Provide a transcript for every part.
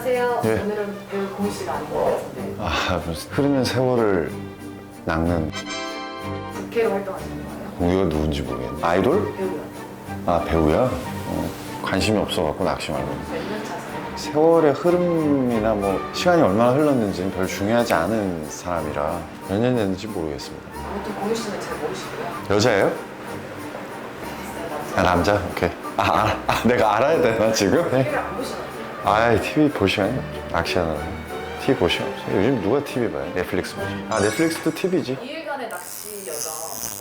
안녕하세요. 예. 오늘은 배우 공희 씨가 아닌 것 같은데 아, 무슨 흐르는 세월을 낚는 부캐로 활동하시는 거예요? 우리가 누군지 모르겠네. 아이돌? 배우요. 아, 배우야? 관심이 없어갖고 낚시 말고. 몇년 차세요? 세월의 흐름이나 뭐 시간이 얼마나 흘렀는지는 별 중요하지 않은 사람이라 몇 년 됐는지 모르겠습니다. 아무튼 공희 씨는 잘 모르시고요. 여자예요? 비슷한 아, 남자. 남자? 오케이. 내가 알아야 되나 지금? 네. TV를 안 보시나요? 아, TV 볼 시간이 낚시하는 TV 볼 시간 없어요. 요즘 누가 TV 봐요? 넷플릭스 보죠. 아, 넷플릭스도 TV지. 2일간의 낚시 여정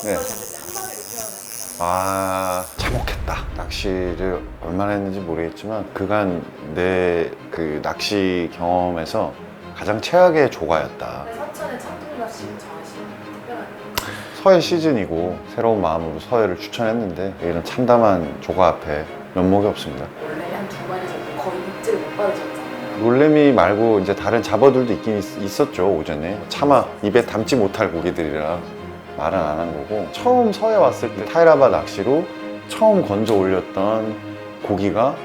네. 어떠셨는지 한마디로 표현하시면. 아, 참혹했다. 낚시를 얼마나 했는지 모르겠지만 그간 내 그 낚시 경험에서 가장 최악의 조과였다. 사천의 참돔 낚시 정하신 특별한 서해 시즌이고 새로운 마음으로 서해를 추천했는데 이런 참담한 조과 앞에 면목이 없습니다. 원래 한 두 마리 정도 거의 입질을 못 받으셨잖아요. 놀래미 말고 이제 다른 잡어들도 있긴 있었죠. 오전에 차마 입에 담지 못할 고기들이라 말은 안 한 거고, 처음 서해 왔을 때 타이라바 낚시로 처음 건져 올렸던 고기가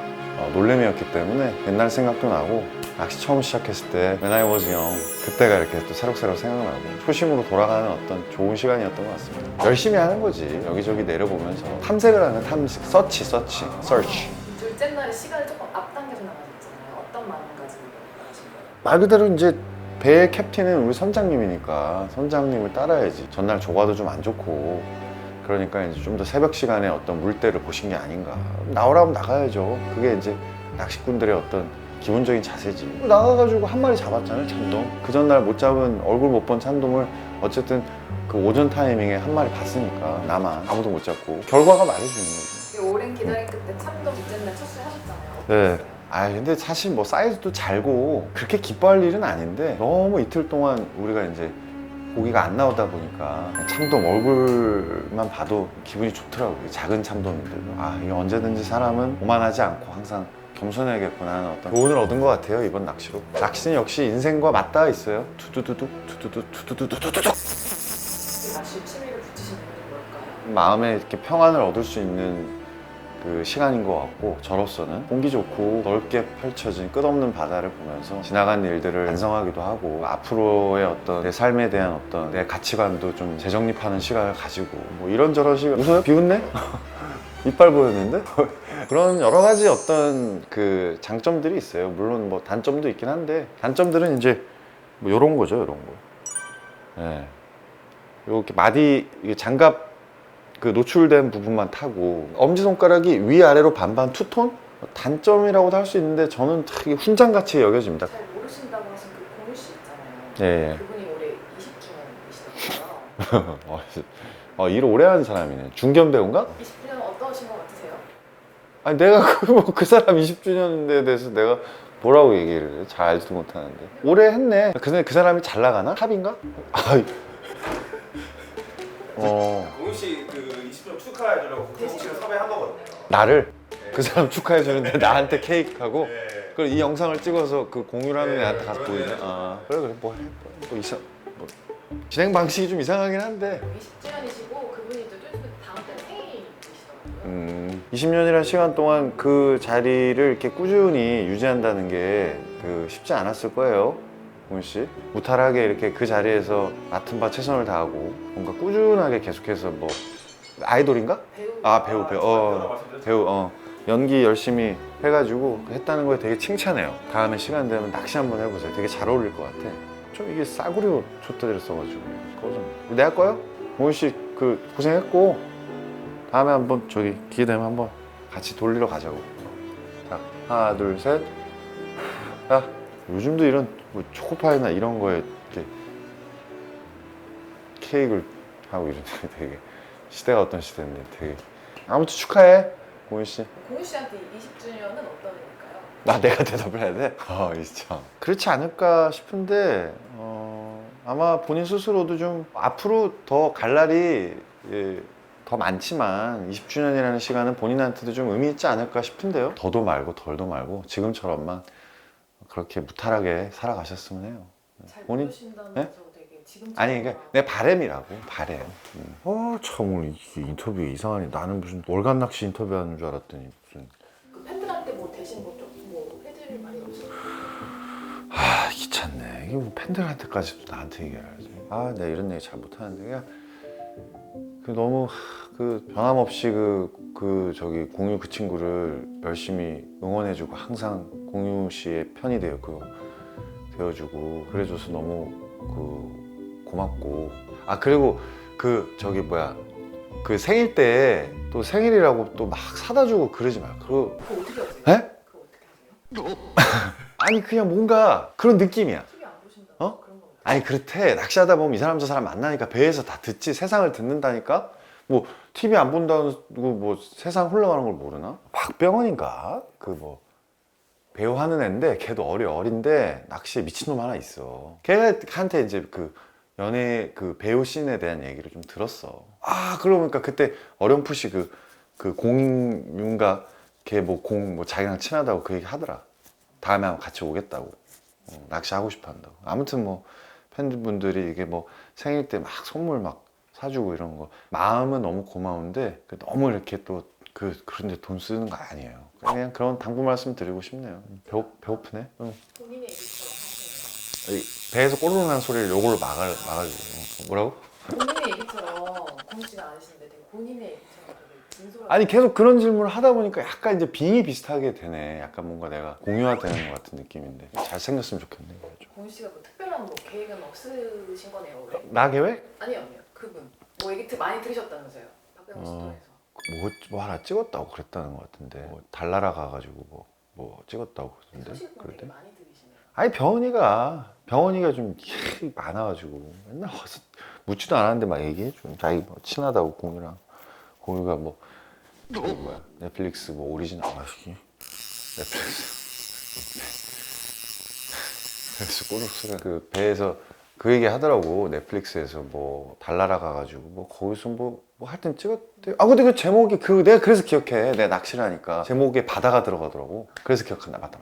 놀래미였기 때문에 옛날 생각도 나고, 낚시 처음 시작했을 때 When I was young, 그때가 이렇게 또 새록새록 생각나고 초심으로 돌아가는 어떤 좋은 시간이었던 것 같습니다. 열심히 하는 거지. 여기저기 내려보면서 탐색을 하는 탐색, search. 둘째 날에 시간을 조금 앞당겨서 나가셨잖아요. 어떤 마음가짐으로 나가신 거예요? 말 그대로 이제 배의 캡틴은 우리 선장님이니까 선장님을 따라야지. 전날 조과도 좀 안 좋고 그러니까 이제 좀 더 새벽 시간에 어떤 물때를 보신 게 아닌가. 나오라면 나가야죠. 그게 이제 낚시꾼들의 어떤 기본적인 자세지. 나가가지고 한 마리 잡았잖아요, 참돔. 그 전날 못 잡은, 얼굴 못 본 참돔을 어쨌든 그 오전 타이밍에 한 마리 봤으니까 나만 아무도 못 잡고 결과가 말해주는 거지. 그 오랜 기다림 끝에 참돔 둘째 날 첫술 하셨잖아요. 네. 아, 근데 사실 뭐 사이즈도 잘고 그렇게 기뻐할 일은 아닌데 너무 이틀 동안 우리가 이제 고기가 안 나오다 보니까 참돔 얼굴만 봐도 기분이 좋더라고요. 작은 참돔인데도. 아, 이게 언제든지 사람은 오만하지 않고 항상 겸손해야겠구나 하는 어떤 교훈을 얻은 것 같아요, 이번 낚시로. 낚시는 역시 인생과 맞닿아 있어요. 두두두둑 두두두둑. 낚시 취미를 붙이신 이유는 뭘까요? 마음에 이렇게 평안을 얻을 수 있는 그 시간인 것 같고, 저로서는 공기 좋고 넓게 펼쳐진 끝없는 바다를 보면서 지나간 일들을 반성하기도 하고, 앞으로의 어떤 내 삶에 대한 어떤 내 가치관도 좀 재정립하는 시간을 가지고, 뭐 이런저런 시간. 웃어요? 비웃네? 이빨 보였는데? 그런 여러 가지 어떤 그 장점들이 있어요. 물론 뭐 단점도 있긴 한데, 단점들은 이제 뭐 요런 거죠, 요런 거. 예. 요렇게 마디, 이게 장갑 그 노출된 부분만 타고 엄지손가락이 위아래로 반반 투톤? 단점이라고도 할 수 있는데 저는 되게 훈장같이 여겨집니다. 잘 모르신다고 하신 그 공유 씨 있잖아요. 예. 그분이 올해 20주년이시더라고요. 일 오래 하는 사람이네. 중견 배우인가? 20주년 어떠신 것 같으세요? 아니, 내가 그 사람 20주년에 대해서 내가 뭐라고 얘기를 해? 잘 알지도 못하는데. 오래 했네. 그 사람이 잘 나가나? 탑인가? 아이. 공유 씨그 20주년 축하해주려고 공유 씨를 섭외한 거거든요. 나를? 그 사람 축하해 주는데 나한테 케이크하고? 네. 그럼 이 영상을 찍어서 그 공유를 하는 네, 애한테 가서 그러네. 보이네. 아, 그래 뭐 해. 뭐 진행 방식이 좀 이상하긴 한데. 20주년이시고 그분이 또 좀 다음 달에 생일이시더라고요. 20년이라는 시간 동안 그 자리를 이렇게 꾸준히 유지한다는 게 그 쉽지 않았을 거예요, 공유 씨. 무탈하게 이렇게 그 자리에서 맡은 바 최선을 다하고 뭔가 꾸준하게 계속해서 뭐 아이돌인가? 배우. 아, 배우 연기 열심히 해가지고 했다는 거에 되게 칭찬해요. 다음에 시간 되면 낚시 한번 해보세요. 되게 잘 어울릴 것 같아. 좀 이게 싸구려 촛대를 써가지고 그거 좀 내가 거요? 공유 씨 그 고생했고 다음에 한번 저기 기회 되면 한번 같이 돌리러 가자고. 자, 하나 둘 셋. 야, 요즘도 이런 뭐 초코파이나 이런 거에 이렇게 케이크를 하고 이러는데 되게 시대가 어떤 시대인데 되게. 아무튼 축하해, 공유 씨. 공유 씨한테 20주년은 어떤 의미일까요? 나 내가 대답을 해야 돼? 참. 그렇지 않을까 싶은데 아마 본인 스스로도 좀 앞으로 더 갈 날이 더 많지만 20주년이라는 시간은 본인한테도 좀 의미 있지 않을까 싶은데요. 더도 말고 덜도 말고 지금처럼만 그렇게 무탈하게 살아가셨으면 해요. 잘 본인? 모르신다면서 되게 지금처럼. 아니, 그러니까 내 바램이라고, 바램. 참 오늘 이게 인터뷰 이상하네. 나는 무슨 월간 낚시 인터뷰하는 줄 알았더니 무슨. 그 팬들한테 뭐 대신 뭐 좀 뭐 해드릴 말이 없어요? 귀찮네. 이게 뭐 팬들한테까지도 나한테 얘기해야지. 아, 내가 이런 얘기 잘 못하는데 그냥 그 너무 그 변함없이 저기 공유 그 친구를 열심히 응원해주고 항상 공유 씨의 편이 되어주고 그래줘서 너무 고맙고. 아, 그리고 저기 뭐야, 그 생일 때 또 생일이라고 또 막 사다 주고 그러지 마. 그거 어떻게 하세요? 에? 그거 어떻게 하세요? 아니 그냥 뭔가 그런 느낌이야. TV 안 보신다. 어? 그런 거. 아니 그렇대. 낚시하다 보면 이 사람 저 사람 만나니까 배에서 다 듣지. 세상을 듣는다니까. 뭐 TV 안 본다고 뭐 세상 흘러가는 걸 모르나? 박병원인가? 그 뭐 배우 하는 애인데 걔도 어린데 낚시에 미친놈 하나 있어. 걔한테 이제 그 연애 그 배우 씬에 대한 얘기를 좀 들었어. 아, 그러니까 그때 어렴풋이 그 공윤가 걔 뭐 자기랑 친하다고 그 얘기 하더라. 다음에 한번 같이 오겠다고. 낚시하고 싶어 한다고. 아무튼 뭐 팬분들이 이게 뭐 생일 때 막 선물 막 사주고 이런 거 마음은 너무 고마운데 너무 이렇게 또 그런데 돈 쓰는 거 아니에요. 그냥 그런 당부 말씀 드리고 싶네요. 배고프네. 응. 본인의 얘기처럼 하시네요. 배에서 꼬르륵 나는 소리를 요걸로 막아주고. 뭐라고? 본인의 얘기처럼 공유 씨가 안 하시는데 되게 본인의 얘기처럼 되게 진솔하게. 아니 계속 그런 질문을 하다 보니까 약간 이제 빙의 비슷하게 되네. 약간 뭔가 내가 공유화되는 것 같은 느낌인데 잘생겼으면 좋겠네. 공유 씨가 뭐 특별한 뭐 계획은 없으신 거네요, 올해? 나 계획? 아니요. 그분 뭐 얘기 많이 들으셨다면서요, 박병호 씨 통해서. 뭐 하나 찍었다고 그랬다는 것 같은데 뭐 달나라 가가지고 뭐 찍었다고 그러던데. 소식은 되게 그러대? 많이 들으시네요. 아니 병원이가 좀 많아가지고 맨날 와서 묻지도 않았는데 막 얘기해줘. 자기 뭐 친하다고 공유가 뭐 저기 뭐야 넷플릭스 뭐 오리지널 아시기 넷플릭스 그래서 꼬르륵 그 배에서 그 얘기 하더라고. 넷플릭스에서 뭐 달나라 가가지고 뭐 거기서 뭐 하여튼 찍었대. 아, 근데 그 제목이 내가 그래서 기억해. 내가 낚시를 하니까 제목에 바다가 들어가더라고. 그래서 기억한다. 맞다.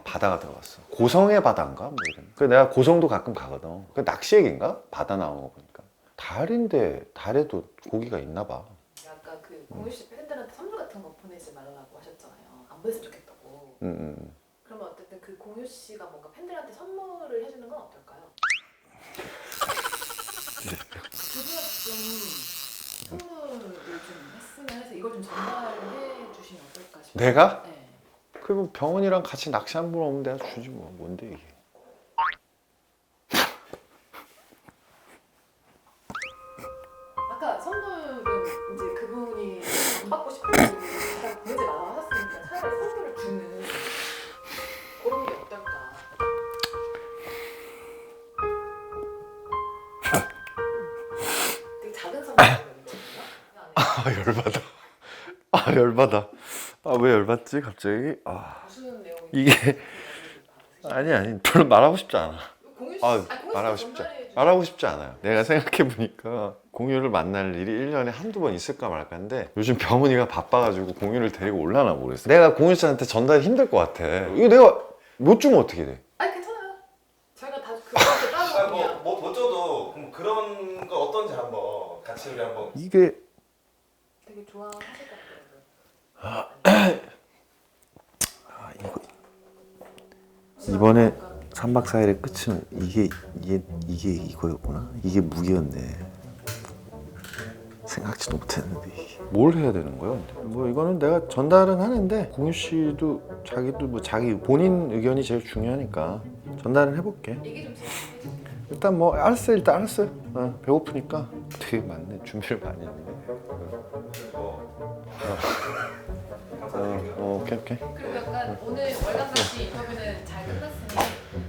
바다가 들어갔어. 고성의 바다인가? 뭐 이런. 그 내가 고성도 가끔 가거든. 그 낚시 얘기인가? 바다 나오는 거 보니까. 달인데 달에도 고기가 있나 봐. 아까 그 공유 씨 팬들한테 선물 같은 거 보내지 말라고 하셨잖아요. 안 보냈으면 좋겠다고. 그러면 어쨌든 그 공유 씨가 뭔가 팬들한테 선물을 해주는 건 어떨까요? 두 분한테 좀 선물을 좀 했으면 해서 이걸 좀 전달해 주시면 어떨까 싶어요. 내가? 네. 그리고 병원이랑 같이 낚시 한 번 오면 내가 주지 뭐. 뭔데 이게. 아까 선물은 이제 그분이 안 받고 싶은 분이 가장 보내지 말라고 하셨으니까 차라리 선물을 주는 그런 게 어떨까? 되게 작은 선물이거든요. 열받아. 열받아. 왜 열받지 갑자기? 무슨 내용이? 이게 아니 별로 말하고 싶지 않아. 공유 씨, 말하고 싶지 않아요. 내가 생각해 보니까 공유를 만날 일이 1년에 한두 번 있을까 말까인데 요즘 병훈이가 바빠가지고 공유를 데리고 올라나 모르겠어. 내가 공유 씨한테 전달이 힘들 것 같아. 이거 내가 못 주면 어떻게 돼? 아니 괜찮아요. 저희가 다 그거한테 따로 그냥 못 줘도 그럼 그런 거 어떤지 한번 같이 우리 한번. 이게 되게 좋아하실 것 같아요. 이번에 3박 4일의 끝은 이게 이거였구나. 이게 무기였네. 생각지도 못했는데 이게. 뭘 해야 되는 거야? 뭐 이거는 내가 전달은 하는데 공유 씨도 자기도 뭐 자기 본인 의견이 제일 중요하니까 전달은 해볼게. 얘기 좀 해주세요. 일단 뭐 알았어. 일단 알았어요. 배고프니까 되게 많네. 준비를 많이 했네. 오케이. 그리고 약간 오늘 월간 낚시 인터뷰는 잘 끝났으니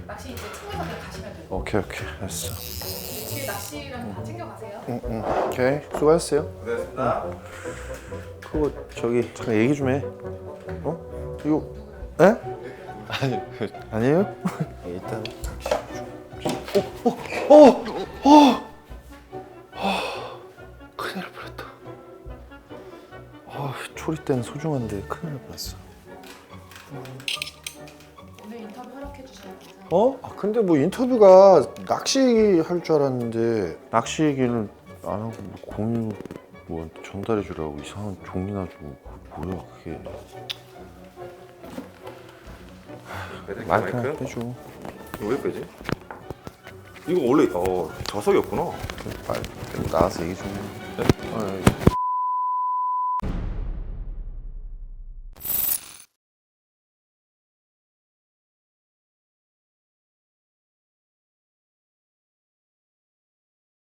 낚시 이제 챙겨서 그냥 가시면 되고 오케이. 알았어. 뒤에 낚시랑 다 챙겨가세요. 오케이. 수고하셨어요. 고생했습니다. 그거 저기 잠깐 얘기 좀 해. 이거 에? 아니에요? 일단 큰일 날 뻔했다. 초리대는 소중한데 큰일 날 뻔했어. 오늘 인터뷰 허락해 주셔서 감사합니다. 근데 뭐 인터뷰가 낚시 얘기 할 줄 알았는데 낚시 얘기는 안 하고 뭐 공유 뭐 전달해 주라고 이상한 종이나 주고 뭐야 그게. 마이크 빼줘. 이거 왜 빼지? 이거 원래 좌석이었구나. 빨리 나가서 얘기 좀 해.